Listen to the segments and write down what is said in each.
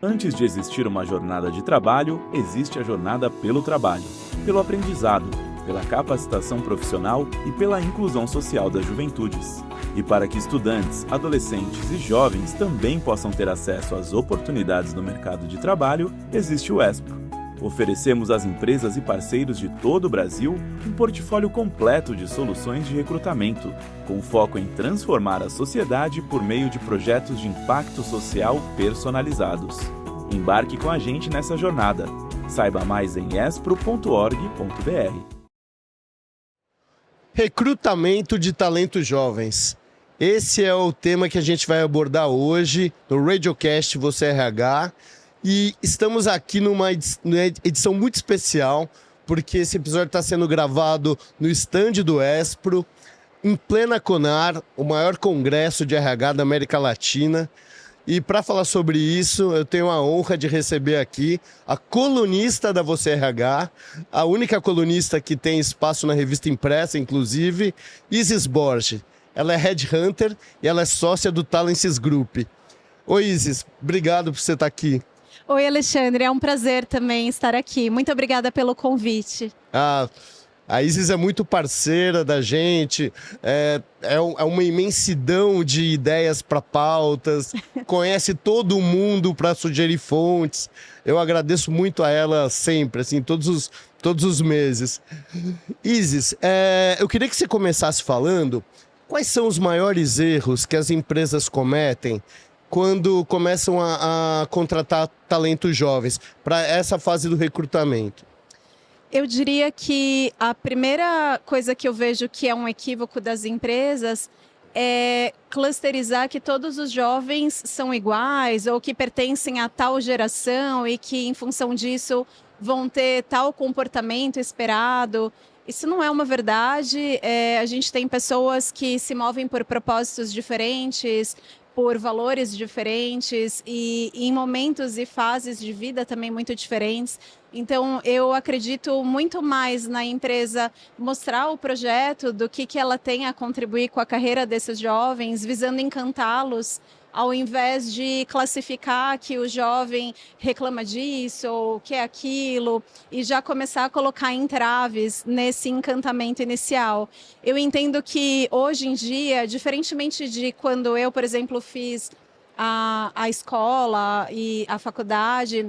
Antes de existir uma jornada de trabalho, existe a jornada pelo trabalho, pelo aprendizado, pela capacitação profissional e pela inclusão social das juventudes. E para que estudantes, adolescentes e jovens também possam ter acesso às oportunidades no mercado de trabalho, existe o Espro. Oferecemos às empresas e parceiros de todo o Brasil um portfólio completo de soluções de recrutamento, com foco em transformar a sociedade por meio de projetos de impacto social personalizados. Embarque com a gente nessa jornada. Saiba mais em espro.org.br. Recrutamento de talentos jovens. Esse é o tema que a gente vai abordar hoje no Radiocast Você RH. E estamos aqui numa edição muito especial, porque esse episódio está sendo gravado no stand do Espro, em plena Conar, o maior congresso de RH da América Latina. E para falar sobre isso, eu tenho a honra de receber aqui a colunista da Você RH, a única colunista que tem espaço na revista impressa, inclusive, Isis Borges. Ela é headhunter e ela é sócia do Talences Group. Oi, Isis, obrigado por você estar aqui. Oi, Alexandre, é um prazer também estar aqui. Muito obrigada pelo convite. A Isis é muito parceira da gente, é uma imensidão de ideias para pautas, conhece todo mundo para sugerir fontes. Eu agradeço muito a ela sempre, assim, todos os meses. Isis, eu queria que você começasse falando quais são os maiores erros que as empresas cometem quando começam a contratar talentos jovens para essa fase do recrutamento? Eu diria que a primeira coisa que eu vejo que é um equívoco das empresas é clusterizar que todos os jovens são iguais ou que pertencem a tal geração e que, em função disso, vão ter tal comportamento esperado. Isso não é uma verdade. A gente tem pessoas que se movem por propósitos diferentes, por valores diferentes e em momentos e fases de vida também muito diferentes. Então, eu acredito muito mais na empresa mostrar o projeto do que ela tem a contribuir com a carreira desses jovens, visando encantá-los, ao invés de classificar que o jovem reclama disso ou quer aquilo e já começar a colocar entraves nesse encantamento inicial. Eu entendo que hoje em dia, diferentemente de quando eu, por exemplo, fiz a escola e a faculdade,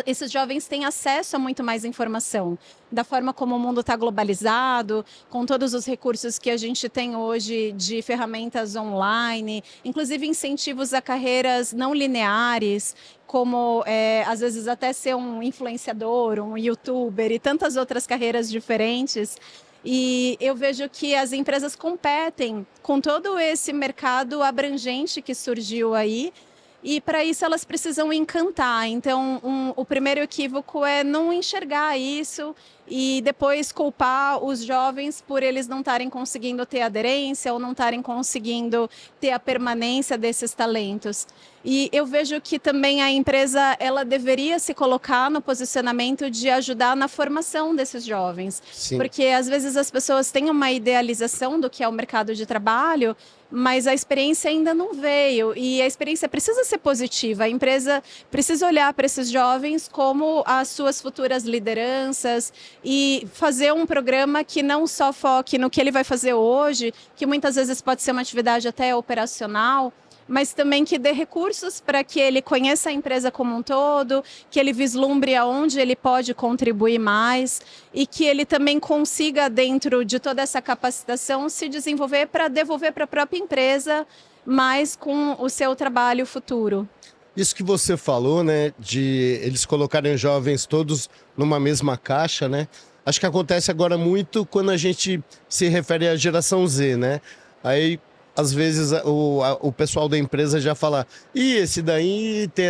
esses jovens têm acesso a muito mais informação, da forma como o mundo está globalizado, com todos os recursos que a gente tem hoje de ferramentas online, inclusive incentivos a carreiras não lineares, como às vezes até ser um influenciador, um youtuber e tantas outras carreiras diferentes. E eu vejo que as empresas competem com todo esse mercado abrangente que surgiu aí, e para isso elas precisam encantar. Então, o primeiro equívoco é não enxergar isso e depois culpar os jovens por eles não estarem conseguindo ter aderência ou não estarem conseguindo ter a permanência desses talentos. E eu vejo que também a empresa ela deveria se colocar no posicionamento de ajudar na formação desses jovens. Sim. Porque às vezes as pessoas têm uma idealização do que é o mercado de trabalho, mas a experiência ainda não veio e a experiência precisa ser positiva. A empresa precisa olhar para esses jovens como as suas futuras lideranças e fazer um programa que não só foque no que ele vai fazer hoje, que muitas vezes pode ser uma atividade até operacional, mas também que dê recursos para que ele conheça a empresa como um todo, que ele vislumbre aonde ele pode contribuir mais e que ele também consiga, dentro de toda essa capacitação, se desenvolver para devolver para a própria empresa, mais com o seu trabalho futuro. Isso que você falou, né, de eles colocarem os jovens todos numa mesma caixa, né? Acho que acontece agora muito quando a gente se refere à geração Z, né? Aí às vezes o pessoal da empresa já fala, esse daí tem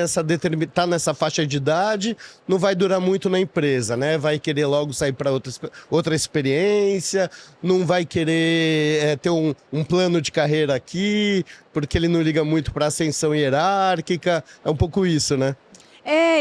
tá nessa faixa de idade, não vai durar muito na empresa, né? Vai querer logo sair para outra experiência, não vai querer ter um plano de carreira aqui, porque ele não liga muito para ascensão hierárquica. É um pouco isso, né?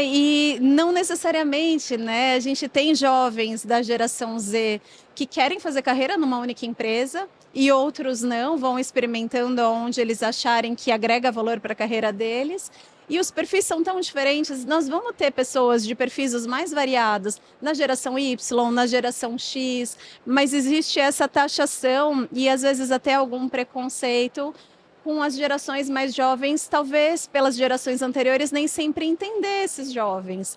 E não necessariamente, né? A gente tem jovens da geração Z que querem fazer carreira numa única empresa e outros não, vão experimentando onde eles acharem que agrega valor para a carreira deles. E os perfis são tão diferentes, nós vamos ter pessoas de perfis os mais variados na geração Y, na geração X, mas existe essa taxação e às vezes até algum preconceito com as gerações mais jovens, talvez pelas gerações anteriores nem sempre entender esses jovens.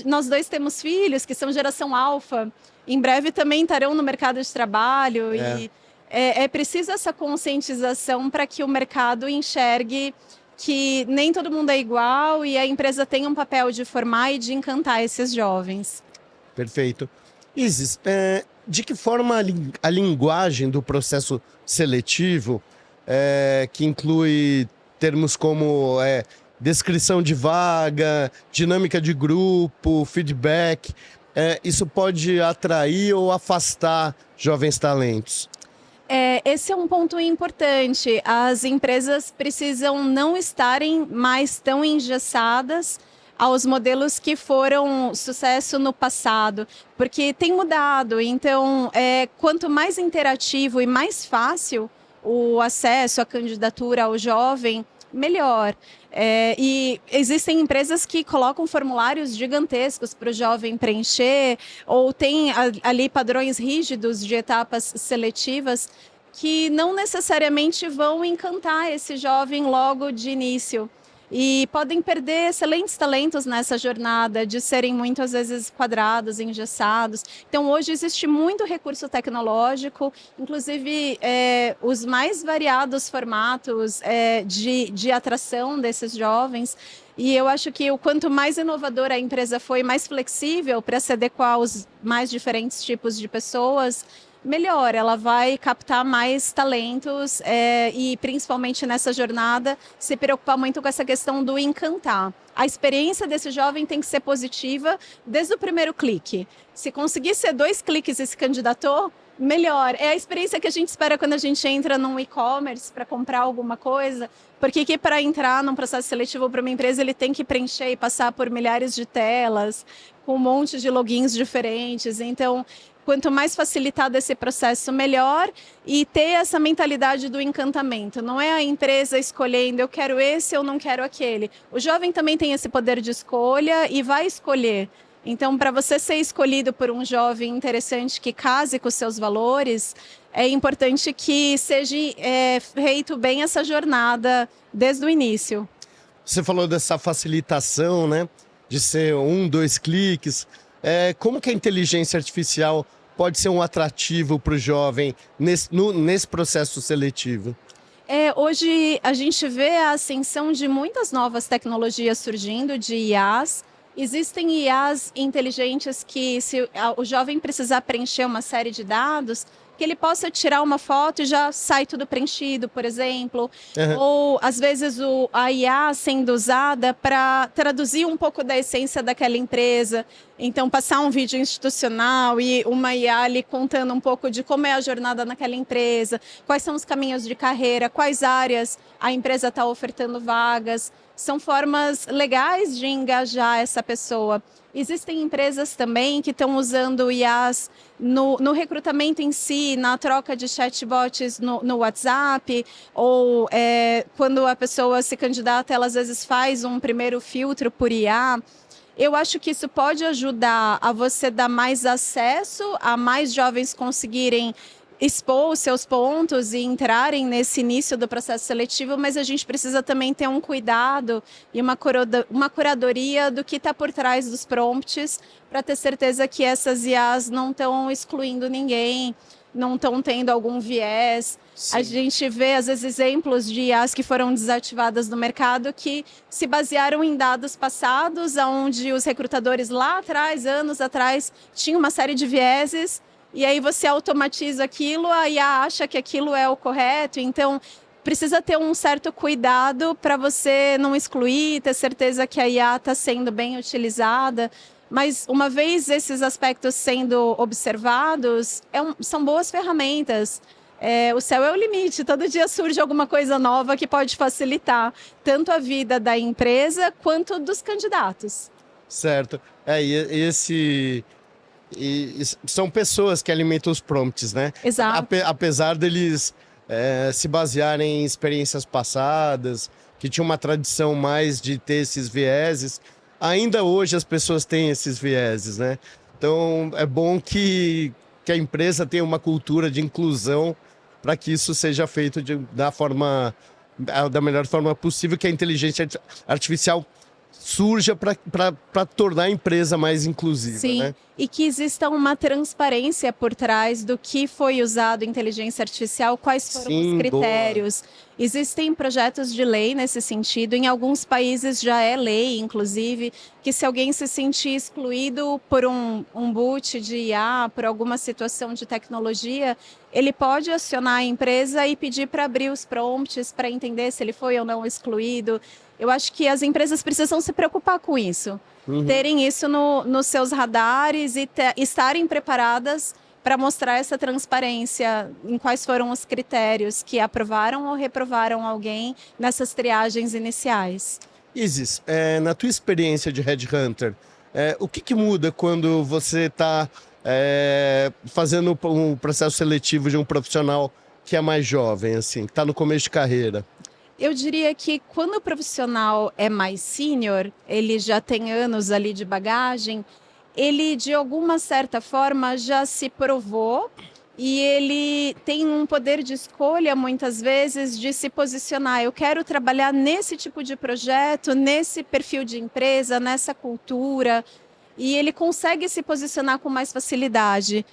Nós dois temos filhos que são geração alfa, em breve também estarão no mercado de trabalho e é preciso essa conscientização para que o mercado enxergue que nem todo mundo é igual e a empresa tem um papel de formar e de encantar esses jovens. Perfeito. Isis, de que forma a linguagem do processo seletivo, que inclui termos como descrição de vaga, dinâmica de grupo, feedback, isso pode atrair ou afastar jovens talentos? Esse é um ponto importante. As empresas precisam não estarem mais tão engessadas aos modelos que foram sucesso no passado, porque tem mudado. Então, quanto mais interativo e mais fácil o acesso à candidatura ao jovem, melhor. E existem empresas que colocam formulários gigantescos para o jovem preencher, ou tem ali padrões rígidos de etapas seletivas que não necessariamente vão encantar esse jovem logo de início. E podem perder excelentes talentos nessa jornada, de serem muitas vezes quadrados, engessados. Então, hoje existe muito recurso tecnológico, inclusive os mais variados formatos de atração desses jovens. E eu acho que o quanto mais inovadora a empresa foi, mais flexível para se adequar aos mais diferentes tipos de pessoas, melhor, ela vai captar mais talentos e principalmente nessa jornada se preocupar muito com essa questão do encantar. A experiência desse jovem tem que ser positiva desde o primeiro clique. Se conseguir ser 2 cliques e se candidatou, melhor. É a experiência que a gente espera quando a gente entra num e-commerce para comprar alguma coisa, porque que para entrar num processo seletivo para uma empresa ele tem que preencher e passar por milhares de telas, com um monte de logins diferentes. Então, quanto mais facilitado esse processo, melhor. E ter essa mentalidade do encantamento. Não é a empresa escolhendo, eu quero esse, eu não quero aquele. O jovem também tem esse poder de escolha e vai escolher. Então, para você ser escolhido por um jovem interessante que case com os seus valores, é importante que seja feito bem essa jornada desde o início. Você falou dessa facilitação, né? De ser 1, 2 cliques. Como que a inteligência artificial pode ser um atrativo para o jovem nesse processo seletivo? Hoje a gente vê a ascensão de muitas novas tecnologias surgindo, de IAs. Existem IAs inteligentes que, se o jovem precisar preencher uma série de dados, que ele possa tirar uma foto e já sai tudo preenchido, por exemplo. Ou, às vezes, a IA sendo usada para traduzir um pouco da essência daquela empresa. Então, passar um vídeo institucional e uma IA ali contando um pouco de como é a jornada naquela empresa, quais são os caminhos de carreira, quais áreas a empresa está ofertando vagas. São formas legais de engajar essa pessoa. Existem empresas também que estão usando IAs no recrutamento em si, na troca de chatbots no WhatsApp, ou quando a pessoa se candidata, ela às vezes faz um primeiro filtro por IA. Eu acho que isso pode ajudar a você dar mais acesso, a mais jovens conseguirem expor os seus pontos e entrarem nesse início do processo seletivo, mas a gente precisa também ter um cuidado e uma curadoria do que está por trás dos prompts, para ter certeza que essas IAs não estão excluindo ninguém, não estão tendo algum viés. Sim. A gente vê, às vezes, exemplos de IAs que foram desativadas no mercado que se basearam em dados passados, onde os recrutadores lá atrás, anos atrás, tinham uma série de vieses. E aí você automatiza aquilo, a IA acha que aquilo é o correto. Então, precisa ter um certo cuidado para você não excluir, ter certeza que a IA está sendo bem utilizada. Mas, uma vez esses aspectos sendo observados, são boas ferramentas. O céu é o limite. Todo dia surge alguma coisa nova que pode facilitar tanto a vida da empresa quanto dos candidatos. Certo. E são pessoas que alimentam os prompts, né? Exato. Apesar deles se basearem em experiências passadas que tinha uma tradição mais de ter esses vieses. Ainda hoje as pessoas têm esses vieses, né? Então é bom que a empresa tenha uma cultura de inclusão para que isso seja feito da melhor forma possível, que a inteligência artificial surja para tornar a empresa mais inclusiva. Sim, né? E que exista uma transparência por trás do que foi usado inteligência artificial, quais foram os critérios. Boa. Existem projetos de lei nesse sentido, em alguns países já é lei, inclusive, que se alguém se sentir excluído por um boot de IA, por alguma situação de tecnologia, ele pode acionar a empresa e pedir para abrir os prompts para entender se ele foi ou não excluído. Eu acho que as empresas precisam se preocupar com isso, terem isso nos seus radares e estarem preparadas para mostrar essa transparência em quais foram os critérios que aprovaram ou reprovaram alguém nessas triagens iniciais. Isis, na tua experiência de headhunter, o que muda quando você está fazendo um processo seletivo de um profissional que é mais jovem, assim, que está no começo de carreira? Eu diria que quando o profissional é mais sênior, ele já tem anos ali de bagagem, ele de alguma certa forma já se provou e ele tem um poder de escolha muitas vezes de se posicionar. Eu quero trabalhar nesse tipo de projeto, nesse perfil de empresa, nessa cultura, e ele consegue se posicionar com mais facilidade.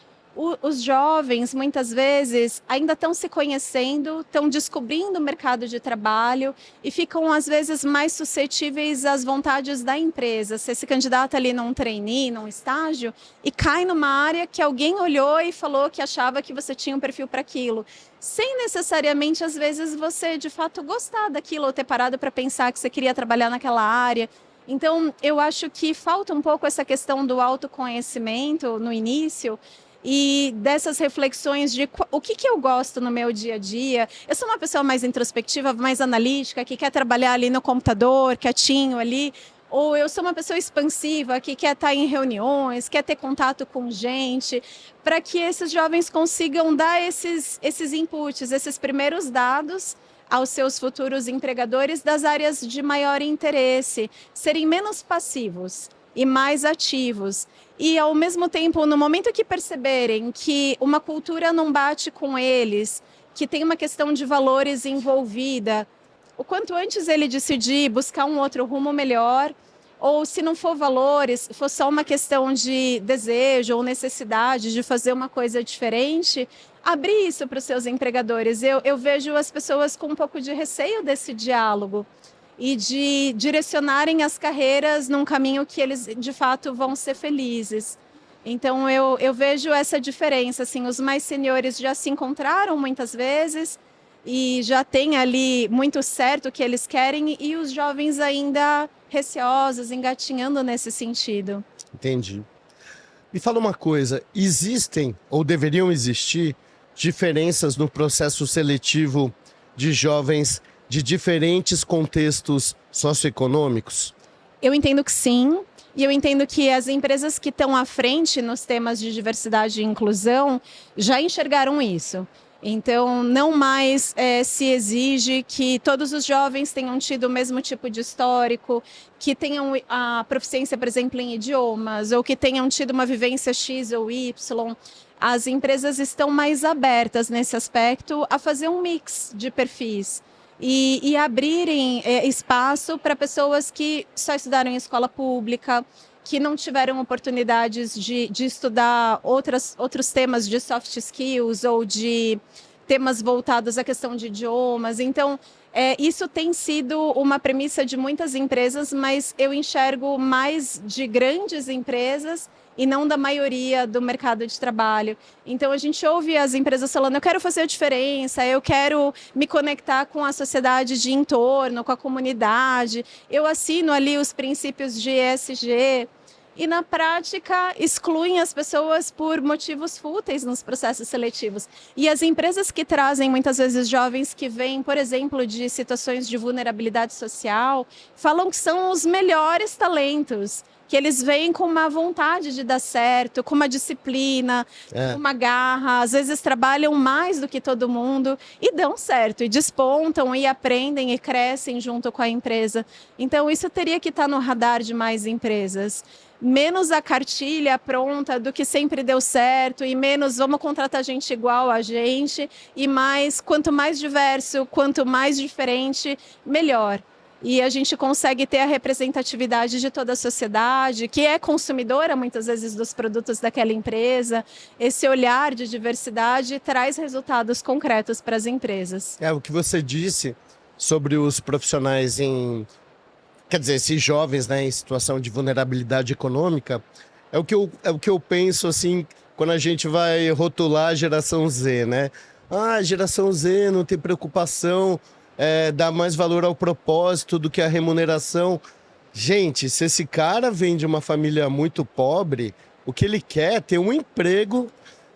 Os jovens, muitas vezes, ainda estão se conhecendo, estão descobrindo o mercado de trabalho e ficam, às vezes, mais suscetíveis às vontades da empresa. Você se candidata ali num trainee, num estágio, e cai numa área que alguém olhou e falou que achava que você tinha um perfil para aquilo, sem necessariamente, às vezes, você, de fato, gostar daquilo ou ter parado para pensar que você queria trabalhar naquela área. Então, eu acho que falta um pouco essa questão do autoconhecimento no início, e dessas reflexões de o que eu gosto no meu dia a dia. Eu sou uma pessoa mais introspectiva, mais analítica, que quer trabalhar ali no computador, quietinho ali, ou eu sou uma pessoa expansiva, que quer estar em reuniões, quer ter contato com gente, para que esses jovens consigam dar esses inputs, esses primeiros dados aos seus futuros empregadores das áreas de maior interesse, serem menos passivos e mais ativos. E, ao mesmo tempo, no momento que perceberem que uma cultura não bate com eles, que tem uma questão de valores envolvida, o quanto antes ele decidir buscar um outro rumo melhor, ou se não for valores, for só uma questão de desejo ou necessidade de fazer uma coisa diferente, abrir isso para os seus empregadores. Eu vejo as pessoas com um pouco de receio desse diálogo e de direcionarem as carreiras num caminho que eles, de fato, vão ser felizes. Então, eu vejo essa diferença. Assim, os mais seniores já se encontraram muitas vezes e já têm ali muito certo o que eles querem, e os jovens ainda receosos, engatinhando nesse sentido. Entendi. Me fala uma coisa, existem ou deveriam existir diferenças no processo seletivo de jovens de diferentes contextos socioeconômicos? Eu entendo que sim, e eu entendo que as empresas que estão à frente nos temas de diversidade e inclusão já enxergaram isso. Então, não mais se exige que todos os jovens tenham tido o mesmo tipo de histórico, que tenham a proficiência, por exemplo, em idiomas, ou que tenham tido uma vivência X ou Y. As empresas estão mais abertas nesse aspecto a fazer um mix de perfis e abrirem espaço para pessoas que só estudaram em escola pública, que não tiveram oportunidades de estudar outros temas de soft skills ou de temas voltados à questão de idiomas. Então, isso tem sido uma premissa de muitas empresas, mas eu enxergo mais de grandes empresas e não da maioria do mercado de trabalho. Então, a gente ouve as empresas falando, eu quero fazer a diferença, eu quero me conectar com a sociedade de entorno, com a comunidade, eu assino ali os princípios de ESG, e na prática excluem as pessoas por motivos fúteis nos processos seletivos. E as empresas que trazem muitas vezes jovens que vêm, por exemplo, de situações de vulnerabilidade social, falam que são os melhores talentos, que eles vêm com uma vontade de dar certo, com uma disciplina, com uma garra, às vezes trabalham mais do que todo mundo e dão certo, e despontam, e aprendem e crescem junto com a empresa. Então, isso teria que estar no radar de mais empresas. Menos a cartilha pronta do que sempre deu certo, e menos vamos contratar gente igual a gente, e mais, quanto mais diverso, quanto mais diferente, melhor. E a gente consegue ter a representatividade de toda a sociedade, que é consumidora muitas vezes dos produtos daquela empresa. Esse olhar de diversidade traz resultados concretos para as empresas. O que você disse sobre os profissionais quer dizer, esses jovens, né, em situação de vulnerabilidade econômica, é o que eu penso, assim, quando a gente vai rotular a geração Z, né? A geração Z não tem preocupação, dá mais valor ao propósito do que à remuneração. Gente, se esse cara vem de uma família muito pobre, o que ele quer é ter um emprego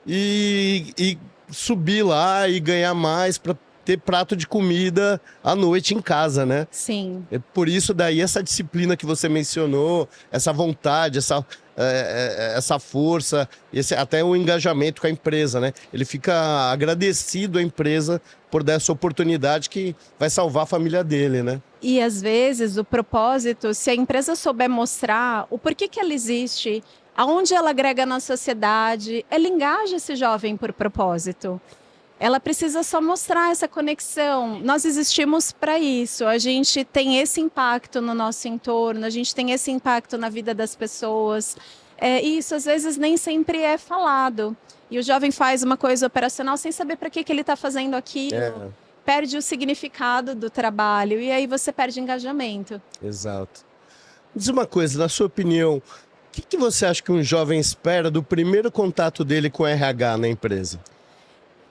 e subir lá e ganhar mais para ter prato de comida à noite em casa, né? Sim. É por isso daí essa disciplina que você mencionou, essa vontade, essa força, até o engajamento com a empresa, né? Ele fica agradecido à empresa por dar essa oportunidade que vai salvar a família dele, né? E às vezes o propósito, se a empresa souber mostrar o porquê que ela existe, aonde ela agrega na sociedade, ela engaja esse jovem por propósito. Ela precisa só mostrar essa conexão. Nós existimos para isso. A gente tem esse impacto no nosso entorno, a gente tem esse impacto na vida das pessoas. E isso às vezes nem sempre é falado. E o jovem faz uma coisa operacional sem saber para que ele está fazendo aquilo. Perde o significado do trabalho e aí você perde engajamento. Exato. Diz uma coisa, na sua opinião, o que você acha que um jovem espera do primeiro contato dele com o RH na empresa?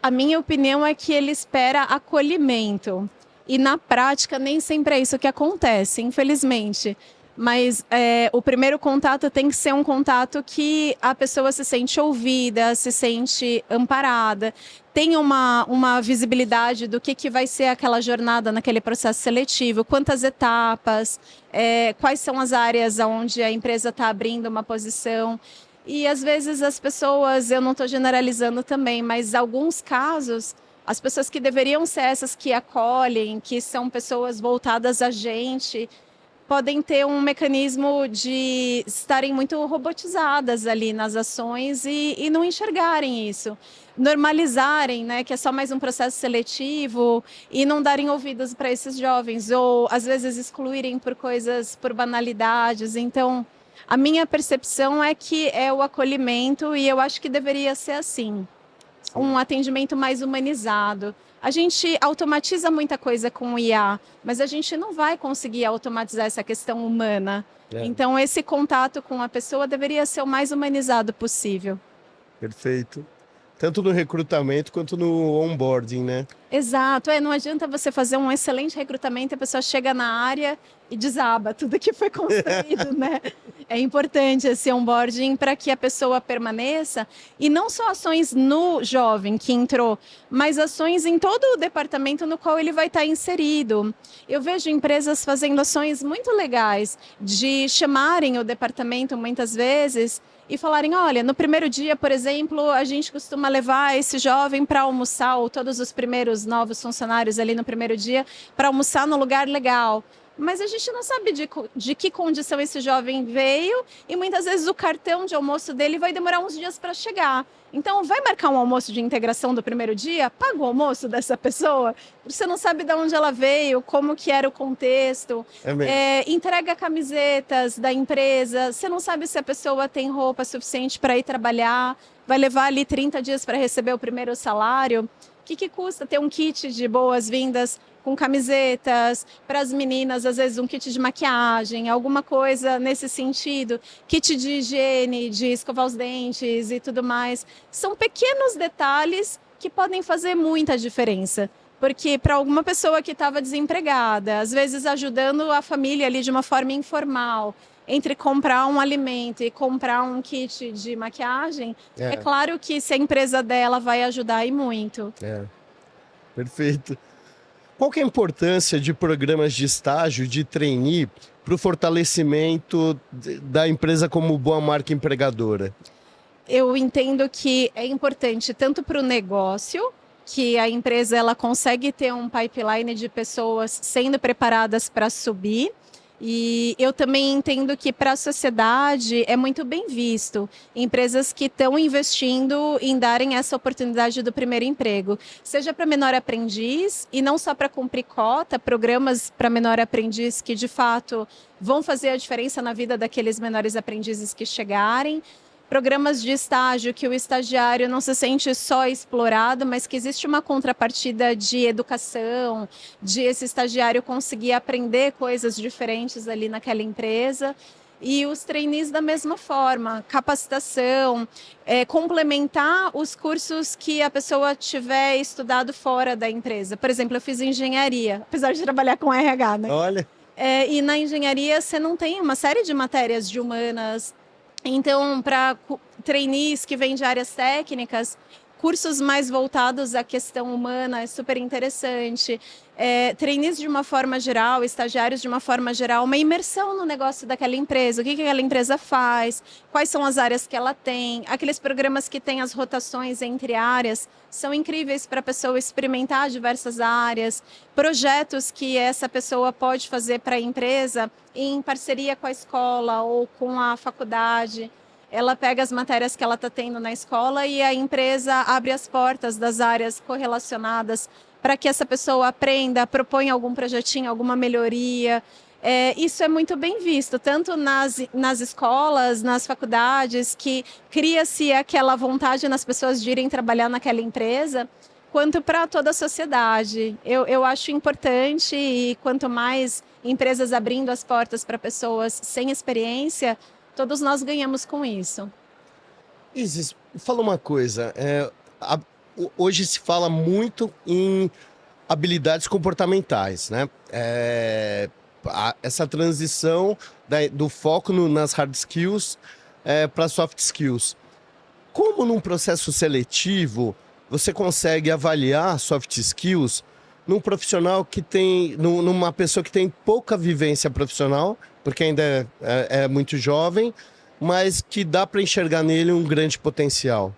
A minha opinião é que ele espera acolhimento. E na prática nem sempre é isso que acontece, infelizmente. Mas o primeiro contato tem que ser um contato que a pessoa se sente ouvida, se sente amparada, tem uma visibilidade do que vai ser aquela jornada naquele processo seletivo, quantas etapas, quais são as áreas onde a empresa está abrindo uma posição. E às vezes as pessoas, eu não estou generalizando também, mas em alguns casos, as pessoas que deveriam ser essas que acolhem, que são pessoas voltadas a gente, podem ter um mecanismo de estarem muito robotizadas ali nas ações e não enxergarem isso. Normalizarem, né, que é só mais um processo seletivo e não darem ouvidos para esses jovens, ou às vezes excluírem por banalidades. Então, a minha percepção é que é o acolhimento e eu acho que deveria ser assim, um atendimento mais humanizado. A gente automatiza muita coisa com o IA, mas a gente não vai conseguir automatizar essa questão humana. Então, esse contato com a pessoa deveria ser o mais humanizado possível. Perfeito. Tanto no recrutamento quanto no onboarding, né? Exato. Não adianta você fazer um excelente recrutamento e a pessoa chega na área e desaba tudo que foi construído, né? É importante esse onboarding para que a pessoa permaneça. E não só ações no jovem que entrou, mas ações em todo o departamento no qual ele vai estar inserido. Eu vejo empresas fazendo ações muito legais de chamarem o departamento muitas vezes e falarem, olha, no primeiro dia, por exemplo, a gente costuma levar esse jovem para almoçar, ou todos os primeiros novos funcionários ali no primeiro dia, para almoçar no lugar legal. Mas a gente não sabe de que condição esse jovem veio e muitas vezes o cartão de almoço dele vai demorar uns dias para chegar. Então, vai marcar um almoço de integração do primeiro dia? Paga o almoço dessa pessoa? Você não sabe de onde ela veio, como que era o contexto. Entrega camisetas da empresa. Você não sabe se a pessoa tem roupa suficiente para ir trabalhar. Vai levar ali 30 dias para receber o primeiro salário. O que custa ter um kit de boas-vindas com camisetas, para as meninas, às vezes um kit de maquiagem, alguma coisa nesse sentido, kit de higiene, de escovar os dentes e tudo mais. São pequenos detalhes que podem fazer muita diferença. Porque para alguma pessoa que estava desempregada, às vezes ajudando a família ali de uma forma informal, entre comprar um alimento e comprar um kit de maquiagem, é claro que se a empresa dela vai ajudar e muito. Perfeito. Qual que é a importância de programas de estágio, de trainee, para o fortalecimento da empresa como boa marca empregadora? Eu entendo que é importante tanto para o negócio, que a empresa ela consegue ter um pipeline de pessoas sendo preparadas para subir. E eu também entendo que para a sociedade é muito bem visto empresas que estão investindo em darem essa oportunidade do primeiro emprego, seja para menor aprendiz e não só para cumprir cota, programas para menor aprendiz que de fato vão fazer a diferença na vida daqueles menores aprendizes que chegarem. Programas de estágio que o estagiário não se sente só explorado, mas que existe uma contrapartida de educação, de esse estagiário conseguir aprender coisas diferentes ali naquela empresa. E os trainees da mesma forma, capacitação, complementar os cursos que a pessoa tiver estudado fora da empresa. Por exemplo, eu fiz engenharia, apesar de trabalhar com RH, né? Olha. E na engenharia você não tem uma série de matérias de humanas. Então, para trainees que vêm de áreas técnicas, cursos mais voltados à questão humana é super interessante. Trainees de uma forma geral, estagiários de uma forma geral, uma imersão no negócio daquela empresa, o que aquela empresa faz, quais são as áreas que ela tem. Aqueles programas que têm as rotações entre áreas são incríveis para a pessoa experimentar diversas áreas, projetos que essa pessoa pode fazer para a empresa em parceria com a escola ou com a faculdade. Ela pega as matérias que ela está tendo na escola e a empresa abre as portas das áreas correlacionadas para que essa pessoa aprenda, proponha algum projetinho, alguma melhoria. Isso é muito bem visto, tanto nas escolas, nas faculdades, que cria-se aquela vontade nas pessoas de irem trabalhar naquela empresa, quanto para toda a sociedade. Eu acho importante e quanto mais empresas abrindo as portas para pessoas sem experiência, todos nós ganhamos com isso. Isis, fala uma coisa. Hoje se fala muito em habilidades comportamentais, né? Essa transição do foco nas hard skills para soft skills. Como num processo seletivo você consegue avaliar soft skills num profissional que tem, numa pessoa que tem pouca vivência profissional, porque ainda é muito jovem, mas que dá para enxergar nele um grande potencial?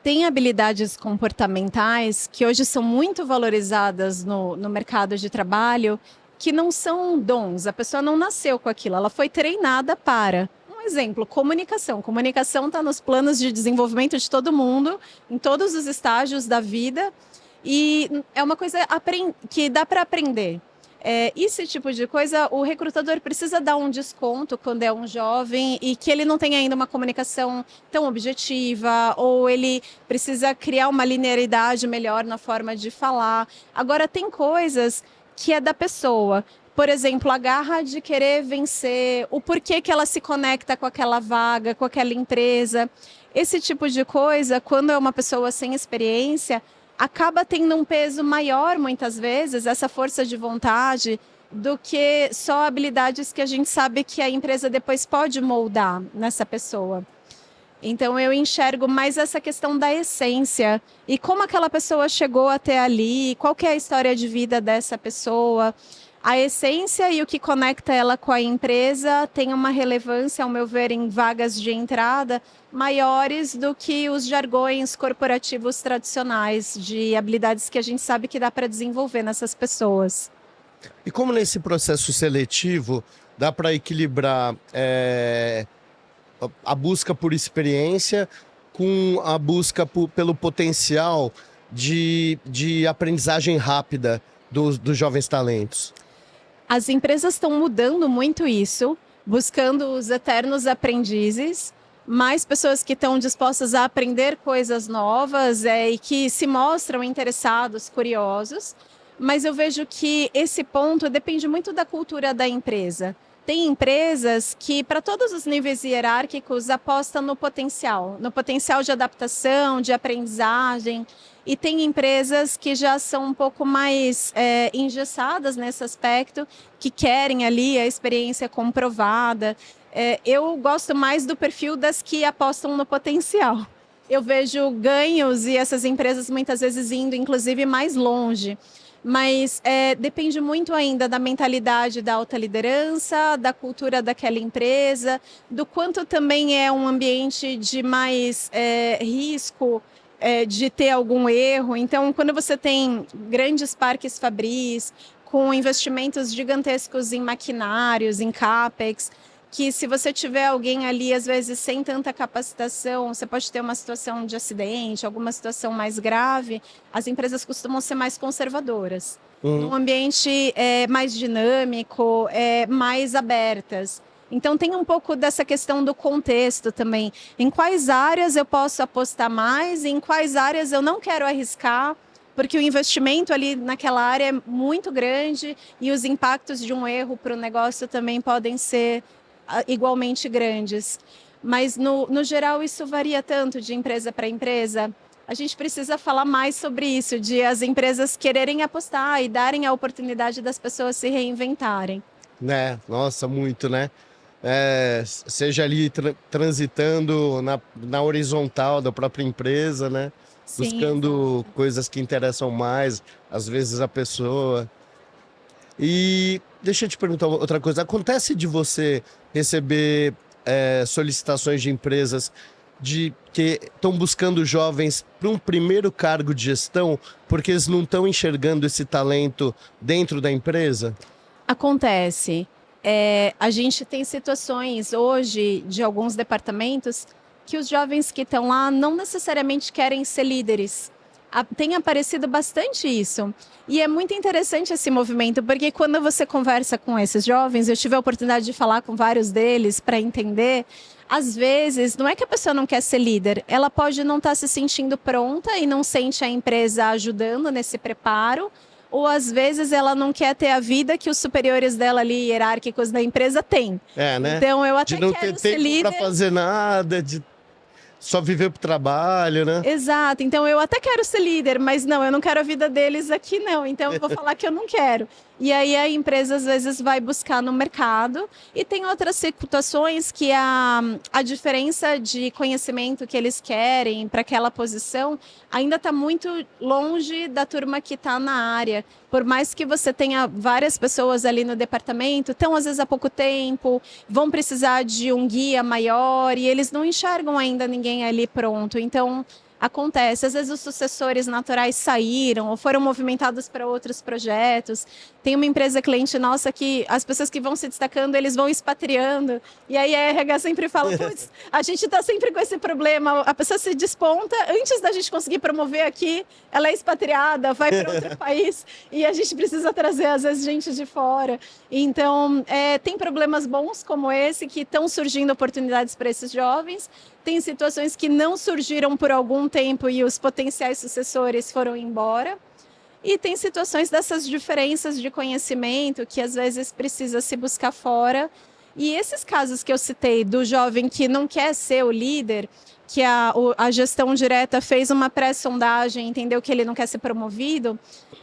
Tem habilidades comportamentais que hoje são muito valorizadas no mercado de trabalho, que não são dons, a pessoa não nasceu com aquilo, ela foi treinada para. Um exemplo, comunicação. Comunicação está nos planos de desenvolvimento de todo mundo, em todos os estágios da vida, e é uma coisa que dá para aprender. Esse tipo de coisa, o recrutador precisa dar um desconto quando é um jovem e que ele não tem ainda uma comunicação tão objetiva, ou ele precisa criar uma linearidade melhor na forma de falar. Agora, tem coisas que é da pessoa. Por exemplo, a garra de querer vencer, o porquê que ela se conecta com aquela vaga, com aquela empresa. Esse tipo de coisa, quando é uma pessoa sem experiência, acaba tendo um peso maior, muitas vezes, essa força de vontade, do que só habilidades que a gente sabe que a empresa depois pode moldar nessa pessoa. Então, eu enxergo mais essa questão da essência e como aquela pessoa chegou até ali, qual que é a história de vida dessa pessoa. A essência e o que conecta ela com a empresa tem uma relevância, ao meu ver, em vagas de entrada maiores do que os jargões corporativos tradicionais de habilidades que a gente sabe que dá para desenvolver nessas pessoas. E como nesse processo seletivo dá para equilibrar a busca por experiência com a busca pelo potencial de aprendizagem rápida dos jovens talentos? As empresas estão mudando muito isso, buscando os eternos aprendizes, mais pessoas que estão dispostas a aprender coisas novas e que se mostram interessados, curiosos. Mas eu vejo que esse ponto depende muito da cultura da empresa. Tem empresas que, para todos os níveis hierárquicos, apostam no potencial de adaptação, de aprendizagem. E tem empresas que já são um pouco mais engessadas nesse aspecto, que querem ali a experiência comprovada. Eu gosto mais do perfil das que apostam no potencial. Eu vejo ganhos e essas empresas muitas vezes indo, inclusive, mais longe. mas depende muito ainda da mentalidade da alta liderança, da cultura daquela empresa, do quanto também é um ambiente de mais risco de ter algum erro. Então, quando você tem grandes parques fabris, com investimentos gigantescos em maquinários, em CAPEX, que se você tiver alguém ali, às vezes, sem tanta capacitação, você pode ter uma situação de acidente, alguma situação mais grave, as empresas costumam ser mais conservadoras. Num ambiente mais dinâmico, mais abertas. Então, tem um pouco dessa questão do contexto também. Em quais áreas eu posso apostar mais e em quais áreas eu não quero arriscar, porque o investimento ali naquela área é muito grande e os impactos de um erro para o negócio também podem ser igualmente grandes. Mas, no geral, isso varia tanto de empresa para empresa. A gente precisa falar mais sobre isso, de as empresas quererem apostar e darem a oportunidade das pessoas se reinventarem. Nossa, muito, né? Seja ali transitando na horizontal da própria empresa, né? Sim, buscando exato. coisas que interessam mais, às vezes, a pessoa. E deixa eu te perguntar outra coisa. Acontece de você receber solicitações de empresas que estão buscando jovens para um primeiro cargo de gestão porque eles não estão enxergando esse talento dentro da empresa? Acontece. A gente tem situações hoje de alguns departamentos que os jovens que estão lá não necessariamente querem ser líderes. Tem aparecido bastante isso. E é muito interessante esse movimento, porque quando você conversa com esses jovens, eu tive a oportunidade de falar com vários deles para entender, às vezes, não é que a pessoa não quer ser líder, ela pode não estar se sentindo pronta e não sente a empresa ajudando nesse preparo, ou às vezes ela não quer ter a vida que os superiores dela ali, hierárquicos da empresa, têm. Né? Então, eu até de não quero ter ser tempo líder. para fazer nada, de só viver pro trabalho, né? Exato. Então, eu até quero ser líder, mas não, eu não quero a vida deles aqui, não. Então, eu vou falar que eu não quero. E aí, a empresa, às vezes, vai buscar no mercado. E tem outras situações que a diferença de conhecimento que eles querem para aquela posição ainda está muito longe da turma que está na área. Por mais que você tenha várias pessoas ali no departamento, estão, às vezes, há pouco tempo, vão precisar de um guia maior e eles não enxergam ainda ninguém ali pronto. Então, acontece. Às vezes os sucessores naturais saíram ou foram movimentados para outros projetos. Tem uma empresa cliente nossa que as pessoas que vão se destacando, eles vão expatriando. E aí a RH sempre fala, putz, a gente está sempre com esse problema. A pessoa se desponta, antes da gente conseguir promover aqui, ela é expatriada, vai para outro país. E a gente precisa trazer, às vezes, gente de fora. Então, tem problemas bons como esse, que estão surgindo oportunidades para esses jovens. Tem situações que não surgiram por algum tempo e os potenciais sucessores foram embora. E tem situações dessas diferenças de conhecimento que às vezes precisa se buscar fora. E esses casos que eu citei do jovem que não quer ser o líder, que a gestão direta fez uma pré-sondagem, entendeu que ele não quer ser promovido,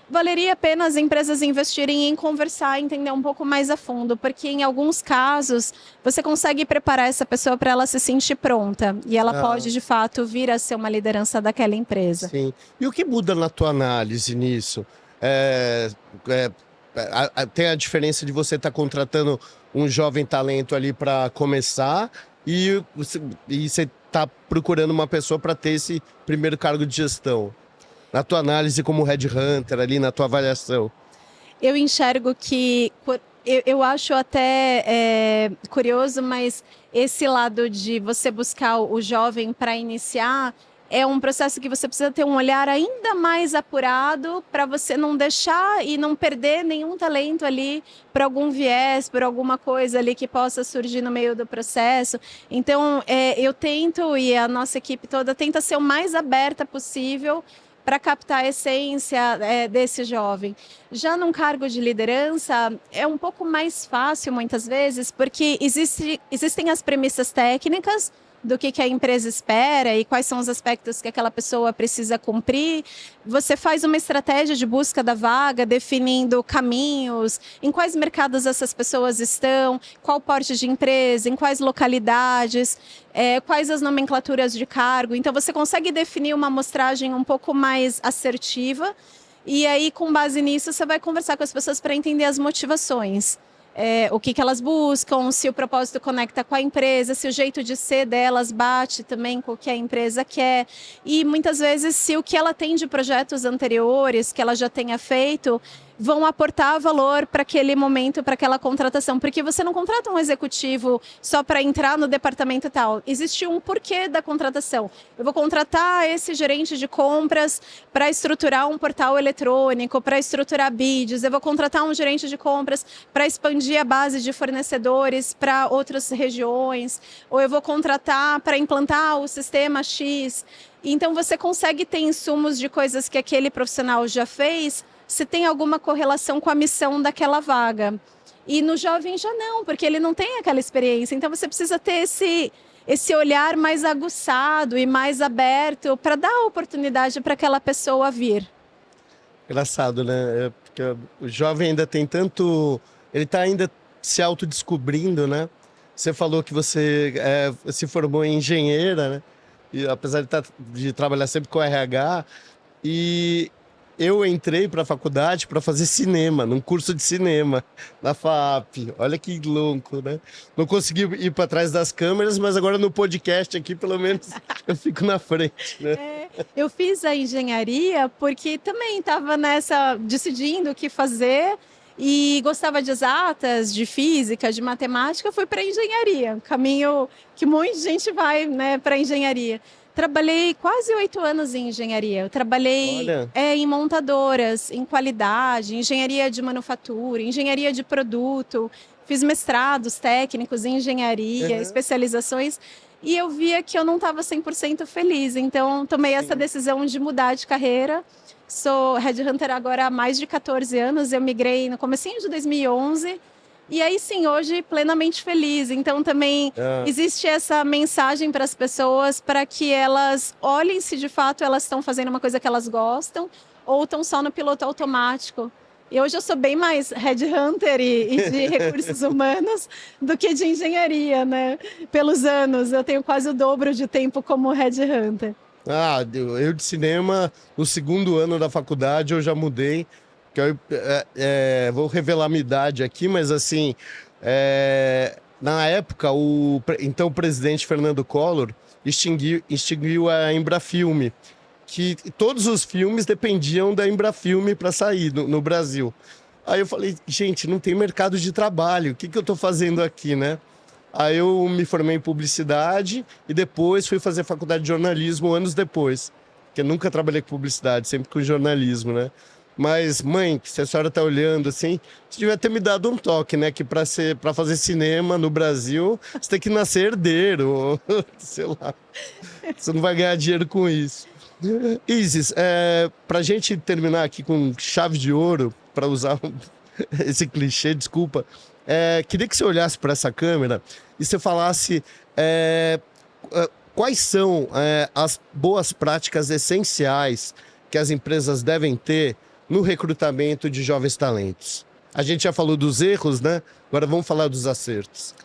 valeria a pena as empresas investirem em conversar, entender um pouco mais a fundo, porque em alguns casos você consegue preparar essa pessoa para ela se sentir pronta e ela pode, de fato, vir a ser uma liderança daquela empresa. Sim. E o que muda na tua análise nisso? Tem a diferença de você estar contratando um jovem talento ali para começar e você está procurando uma pessoa para ter esse primeiro cargo de gestão. Na tua análise como headhunter, ali na tua avaliação. Eu enxergo que... Eu acho até curioso, mas esse lado de você buscar o jovem para iniciar é um processo que você precisa ter um olhar ainda mais apurado para você não deixar e não perder nenhum talento ali por algum viés, por alguma coisa ali que possa surgir no meio do processo. Então, eu tento, e a nossa equipe toda tenta ser o mais aberta possível para captar a essência desse jovem. Já num cargo de liderança, é um pouco mais fácil, muitas vezes, porque existem as premissas técnicas do que a empresa espera e quais são os aspectos que aquela pessoa precisa cumprir. Você faz uma estratégia de busca da vaga, definindo caminhos, em quais mercados essas pessoas estão, qual porte de empresa, em quais localidades, quais as nomenclaturas de cargo. Então, você consegue definir uma amostragem um pouco mais assertiva. E aí, com base nisso, você vai conversar com as pessoas para entender as motivações. O que elas buscam, se o propósito conecta com a empresa, se o jeito de ser delas bate também com o que a empresa quer. E muitas vezes, se o que ela tem de projetos anteriores, que ela já tenha feito, vão aportar valor para aquele momento, para aquela contratação. Porque você não contrata um executivo só para entrar no departamento tal. Existe um porquê da contratação. Eu vou contratar esse gerente de compras para estruturar um portal eletrônico, para estruturar bids. Eu vou contratar um gerente de compras para expandir a base de fornecedores para outras regiões. Ou eu vou contratar para implantar o sistema X. Então, você consegue ter insumos de coisas que aquele profissional já fez, se tem alguma correlação com a missão daquela vaga. E no jovem já não, porque ele não tem aquela experiência. Então, você precisa ter esse olhar mais aguçado e mais aberto para dar oportunidade para aquela pessoa vir. Engraçado, né? Porque o jovem ainda tem tanto... Ele está ainda se autodescobrindo, né? Você falou que você se formou em engenheira, né? E, apesar de trabalhar sempre com RH. E eu entrei para a faculdade para fazer cinema, num curso de cinema, na FAP. Olha que louco, né? Não consegui ir para trás das câmeras, mas agora no podcast aqui, pelo menos, eu fico na frente, né? Eu fiz a engenharia porque também estava decidindo o que fazer e gostava de exatas, de física, de matemática, fui para a engenharia, um caminho que muita gente vai, né, para a engenharia. Trabalhei quase 8 anos em engenharia. Eu trabalhei em montadoras, em qualidade, engenharia de manufatura, engenharia de produto. Fiz mestrados técnicos em engenharia, especializações. E eu via que eu não estava 100% feliz. Então, tomei essa decisão de mudar de carreira. Sou headhunter agora há mais de 14 anos. Eu migrei no comecinho de 2011. E aí sim, hoje plenamente feliz. Então também existe essa mensagem para as pessoas para que elas olhem se de fato elas estão fazendo uma coisa que elas gostam ou estão só no piloto automático. E hoje eu sou bem mais headhunter e de recursos humanos do que de engenharia, né? Pelos anos, eu tenho quase o dobro de tempo como headhunter. Eu de cinema, no 2º ano da faculdade, eu já mudei. Vou revelar minha idade aqui, mas assim, na época, o presidente Fernando Collor extinguiu a Embrafilme, que todos os filmes dependiam da Embrafilme para sair no Brasil. Aí eu falei, gente, não tem mercado de trabalho, o que eu estou fazendo aqui, né? Aí eu me formei em publicidade e depois fui fazer faculdade de jornalismo anos depois, porque eu nunca trabalhei com publicidade, sempre com jornalismo, né? Mas, mãe, se a senhora tá olhando assim, você devia ter me dado um toque, né? Que para fazer cinema no Brasil, você tem que nascer herdeiro, ou, sei lá. Você não vai ganhar dinheiro com isso. Isis, pra gente terminar aqui com chave de ouro, para usar esse clichê, desculpa, queria que você olhasse para essa câmera e você falasse quais são as boas práticas essenciais que as empresas devem ter no recrutamento de jovens talentos. A gente já falou dos erros, né? Agora vamos falar dos acertos.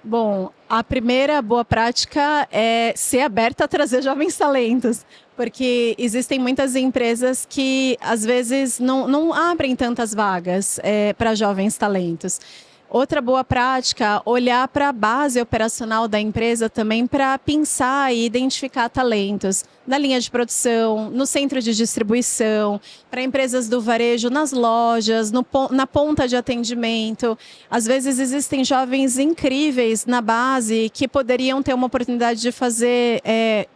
Bom, a primeira boa prática é ser aberta a trazer jovens talentos, porque existem muitas empresas que, às vezes, não abrem tantas vagas para jovens talentos. Outra boa prática, olhar para a base operacional da empresa também para pensar e identificar talentos na linha de produção, no centro de distribuição, para empresas do varejo, nas lojas, na ponta de atendimento. Às vezes existem jovens incríveis na base que poderiam ter uma oportunidade de fazer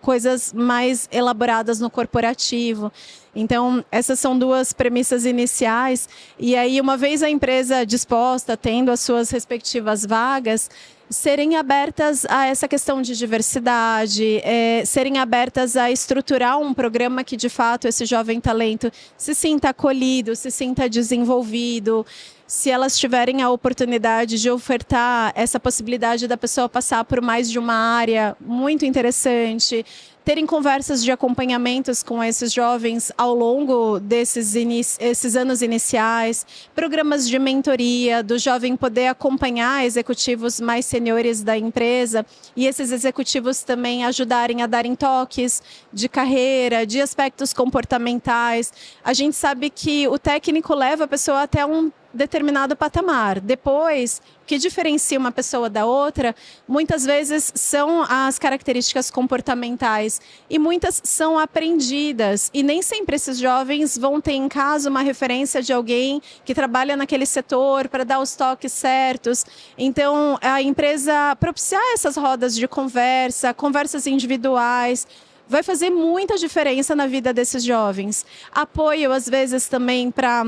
coisas mais elaboradas no corporativo. Então, essas são 2 premissas iniciais. E aí, uma vez a empresa disposta, tendo as suas respectivas vagas, serem abertas a essa questão de diversidade, serem abertas a estruturar um programa que, de fato, esse jovem talento se sinta acolhido, se sinta desenvolvido. Se elas tiverem a oportunidade de ofertar essa possibilidade da pessoa passar por mais de uma área muito interessante, terem conversas de acompanhamentos com esses jovens ao longo esses anos iniciais, programas de mentoria, do jovem poder acompanhar executivos mais seniores da empresa e esses executivos também ajudarem a darem toques de carreira, de aspectos comportamentais. A gente sabe que o técnico leva a pessoa até um determinado patamar. Depois, o que diferencia uma pessoa da outra, muitas vezes são as características comportamentais e muitas são aprendidas e nem sempre esses jovens vão ter em casa uma referência de alguém que trabalha naquele setor para dar os toques certos. Então, a empresa propiciar essas rodas de conversa, conversas individuais, vai fazer muita diferença na vida desses jovens. Apoio, às vezes, também para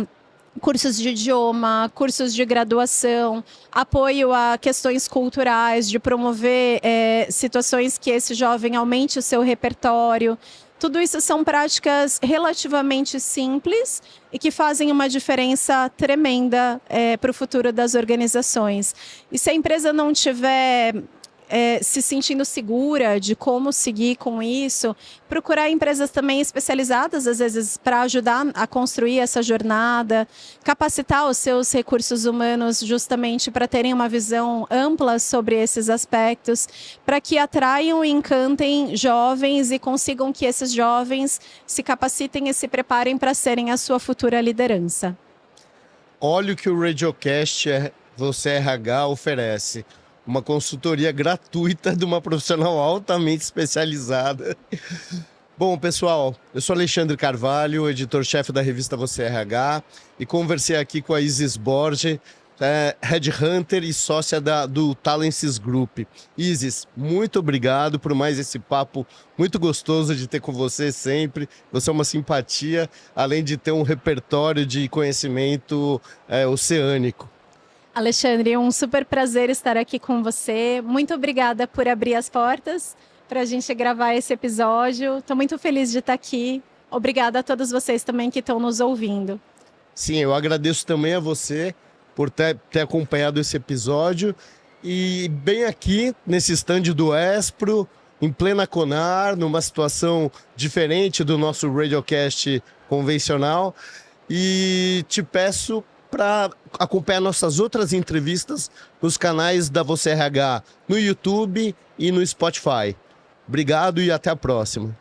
cursos de idioma, cursos de graduação, apoio a questões culturais, de promover situações que esse jovem aumente o seu repertório. Tudo isso são práticas relativamente simples e que fazem uma diferença tremenda para o futuro das organizações. E se a empresa não tiver se sentindo segura de como seguir com isso, procurar empresas também especializadas, às vezes, para ajudar a construir essa jornada, capacitar os seus recursos humanos justamente para terem uma visão ampla sobre esses aspectos, para que atraiam e encantem jovens e consigam que esses jovens se capacitem e se preparem para serem a sua futura liderança. Olha o que o Radiocast Você RH oferece. Uma consultoria gratuita de uma profissional altamente especializada. Bom, pessoal, eu sou Alexandre Carvalho, editor-chefe da revista Você RH, e conversei aqui com a Isis Borges, headhunter e sócia do Talences Group. Isis, muito obrigado por mais esse papo muito gostoso de ter com você sempre. Você é uma simpatia, além de ter um repertório de conhecimento oceânico. Alexandre, um super prazer estar aqui com você. Muito obrigada por abrir as portas para a gente gravar esse episódio. Estou muito feliz de estar aqui. Obrigada a todos vocês também que estão nos ouvindo. Sim, eu agradeço também a você por ter acompanhado esse episódio. E bem aqui, nesse stand do Espro, em plena Conar, numa situação diferente do nosso Radiocast convencional. E te peço para acompanhar nossas outras entrevistas nos canais da Você RH, no YouTube e no Spotify. Obrigado e até a próxima.